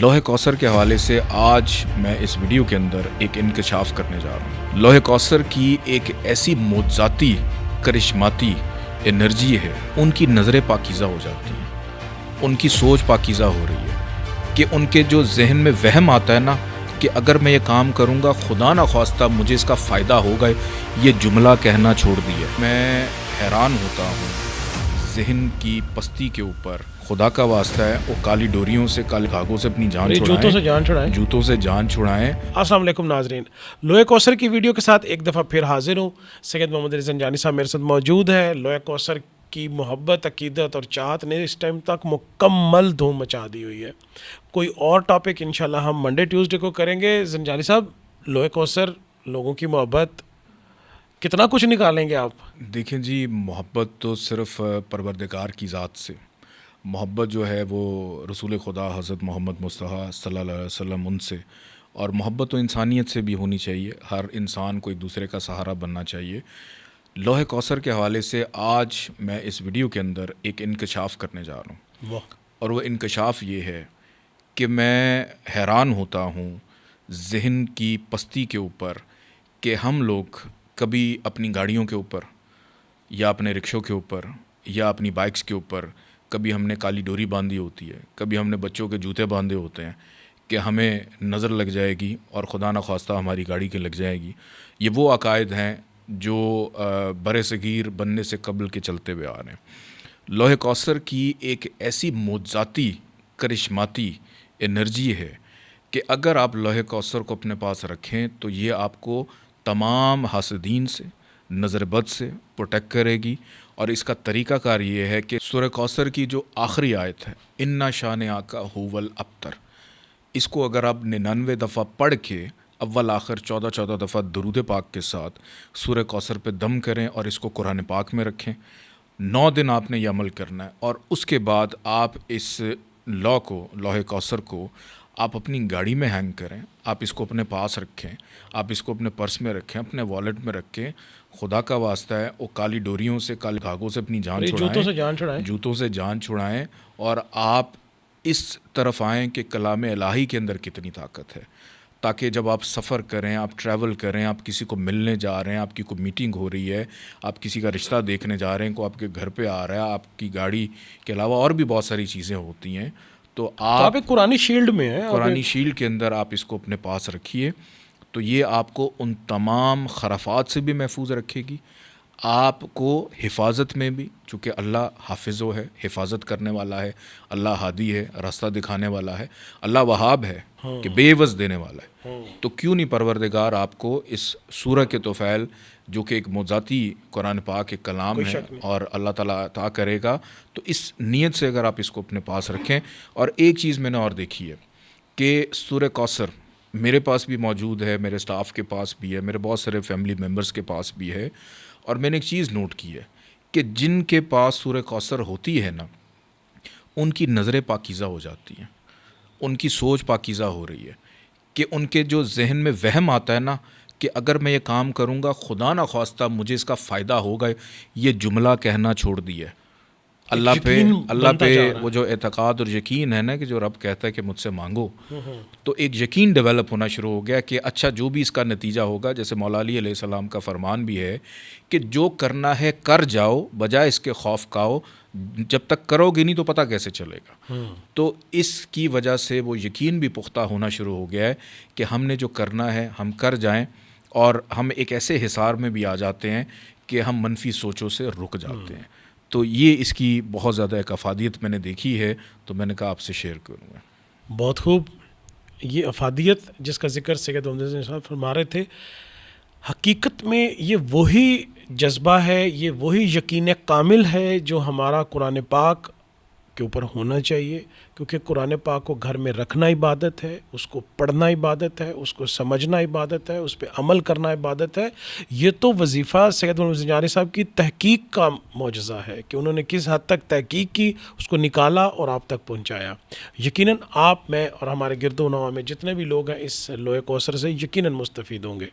لوح کوثر کے حوالے سے آج میں اس ویڈیو کے اندر ایک انکشاف کرنے جا رہا ہوں۔ لوح کوثر کی ایک ایسی معجزاتی کرشماتی انرجی ہے، ان کی نظریں پاکیزہ ہو جاتی ہیں، ان کی سوچ پاکیزہ ہو رہی ہے کہ ان کے جو ذہن میں وہم آتا ہے نا کہ اگر میں یہ کام کروں گا خدا نہ خواستہ مجھے اس کا فائدہ ہوگا، یہ جملہ کہنا چھوڑ دیا۔ میں حیران ہوتا ہوں ذہن کی پستی کے اوپر۔ خدا کا واسطہ ہے وہ کالی ڈوریوں سے، کالے دھاگوں سے اپنی جان چھڑائیں، جوتوں سے جان چھڑائیں۔ السلام علیکم ناظرین، لوح کوثر کی ویڈیو کے ساتھ ایک دفعہ پھر حاضر ہوں۔ سید محمد علی زنجانی صاحب میرے ساتھ موجود ہے۔ لوح کوثر کی محبت، عقیدت اور چاہت نے اس ٹائم تک مکمل دھوم مچا دی ہوئی ہے۔ کوئی اور ٹاپک انشاءاللہ ہم منڈے ٹیوزڈے کو کریں گے۔ زنجانی صاحب، لوح کوثر، لوگوں کی محبت، کتنا کچھ نکالیں گے آپ؟ دیکھیں جی، محبت تو صرف پروردگار کی ذات سے، محبت جو ہے وہ رسول خدا حضرت محمد مصطفیٰ صلی اللہ علیہ وسلم ان سے، اور محبت تو انسانیت سے بھی ہونی چاہیے۔ ہر انسان کو ایک دوسرے کا سہارا بننا چاہیے۔ لوح کوثر کے حوالے سے آج میں اس ویڈیو کے اندر ایک انکشاف کرنے جا رہا ہوں، اور وہ انکشاف یہ ہے کہ میں حیران ہوتا ہوں ذہن کی پستی کے اوپر کہ ہم لوگ کبھی اپنی گاڑیوں کے اوپر یا اپنے رکشوں کے اوپر یا اپنی بائکس کے اوپر کبھی ہم نے کالی ڈوری باندھی ہوتی ہے، کبھی ہم نے بچوں کے جوتے باندھے ہوتے ہیں کہ ہمیں نظر لگ جائے گی اور خدا نہ خواستہ ہماری گاڑی کے لگ جائے گی۔ یہ وہ عقائد ہیں جو بر صغیر بننے سے قبل کے چلتے ہوئے آ رہے ہیں۔ لوح کوثر کی ایک ایسی معجزاتی کرشماتی انرجی ہے کہ اگر آپ لوح کوثر کو اپنے پاس رکھیں تو یہ آپ کو تمام حاسدین سے، نظر بد سے پروٹیکٹ کرے گی۔ اور اس کا طریقہ کار یہ ہے کہ سورہ کوثر کی جو آخری آیت ہے، اِنَّا شَانِئَکَ هُوَ الْأَبْتَرُ، اس کو اگر آپ 99 دفعہ پڑھ کے اول آخر 14 دفعہ درود پاک کے ساتھ سورہ کوثر پہ دم کریں اور اس کو قرآن پاک میں رکھیں، 9 دن آپ نے یہ عمل کرنا ہے، اور اس کے بعد آپ اس لوح کوثر کو آپ اپنی گاڑی میں ہینگ کریں، آپ اس کو اپنے پاس رکھیں، آپ اس کو اپنے پرس میں رکھیں، اپنے والیٹ میں رکھیں۔ خدا کا واسطہ ہے وہ کالی ڈوریوں سے، کالے دھاگوں سے اپنی جان چھڑائیں، جوتوں سے جان چھڑائیں، اور آپ اس طرف آئیں کہ کلام الہی کے اندر کتنی طاقت ہے، تاکہ جب آپ سفر کریں، آپ ٹریول کریں، آپ کسی کو ملنے جا رہے ہیں، آپ کی کوئی میٹنگ ہو رہی ہے، آپ کسی کا رشتہ دیکھنے جا رہے ہیں، کوئی آپ کے گھر پہ آ رہا ہے، آپ کی گاڑی کے علاوہ اور بھی بہت ساری چیزیں ہوتی ہیں، تو آپ ایک قرآنی شیلڈ میں ہیں، قرآنی شیلڈ کے اندر آپ اس کو اپنے پاس رکھیے، تو یہ آپ کو ان تمام خرافات سے بھی محفوظ رکھے گی، آپ کو حفاظت میں بھی، چونکہ اللہ حافظ ہے، حفاظت کرنے والا ہے، اللہ ہادی ہے، راستہ دکھانے والا ہے، اللہ وہاب ہے کہ بے عوض دینے والا ہے، تو کیوں نہیں پروردگار آپ کو اس سورہ کے طفیل، جو کہ ایک معجزاتی قرآن پاک ایک کلام ہے اور اللہ تعالیٰ عطا کرے گا، تو اس نیت سے اگر آپ اس کو اپنے پاس رکھیں۔ اور ایک چیز میں نے اور دیکھی ہے کہ سورہ کوثر میرے پاس بھی موجود ہے، میرے سٹاف کے پاس بھی ہے، میرے بہت سارے فیملی ممبرز کے پاس بھی ہے، اور میں نے ایک چیز نوٹ کی ہے کہ جن کے پاس سورہ کوثر ہوتی ہے نا، ان کی نظریں پاکیزہ ہو جاتی ہیں، ان کی سوچ پاکیزہ ہو رہی ہے کہ ان کے جو ذہن میں وہم آتا ہے نا کہ اگر میں یہ کام کروں گا خدا نہ خواستہ مجھے اس کا فائدہ ہوگا، یہ جملہ کہنا چھوڑ دیا ہے۔ اللہ پہ وہ جو اعتقاد اور یقین ہے نا کہ جو رب کہتا ہے کہ مجھ سے مانگو، تو ایک یقین ڈیولپ ہونا شروع ہو گیا کہ اچھا جو بھی اس کا نتیجہ ہوگا، جیسے مولا علی علیہ السلام کا فرمان بھی ہے کہ جو کرنا ہے کر جاؤ بجائے اس کے خوف کھاؤ، جب تک کرو گے نہیں تو پتہ کیسے چلے گا۔ تو اس کی وجہ سے وہ یقین بھی پختہ ہونا شروع ہو گیا ہے کہ ہم نے جو کرنا ہے ہم کر جائیں، اور ہم ایک ایسے حصار میں بھی آ جاتے ہیں کہ ہم منفی سوچوں سے رک جاتے ہیں۔ تو یہ اس کی بہت زیادہ ایک افادیت میں نے دیکھی ہے، تو میں نے کہا آپ سے شیئر کروں گا۔ بہت خوب۔ یہ افادیت جس کا ذکر سید محمد صاحب فرما رہے تھے، حقیقت میں یہ وہی جذبہ ہے، یہ وہی یقین کامل ہے جو ہمارا قرآن پاک کے اوپر ہونا چاہیے، کیونکہ قرآن پاک کو گھر میں رکھنا عبادت ہے، اس کو پڑھنا عبادت ہے، اس کو سمجھنا عبادت ہے، اس پہ عمل کرنا عبادت ہے۔ یہ تو وظیفہ سید محمد زنجانی صاحب کی تحقیق کا معجزہ ہے کہ انہوں نے کس حد تک تحقیق کی، اس کو نکالا اور آپ تک پہنچایا۔ یقیناً آپ، میں اور ہمارے گرد و نواح میں جتنے بھی لوگ ہیں اس لوح کوثر سے یقیناً مستفید ہوں گے۔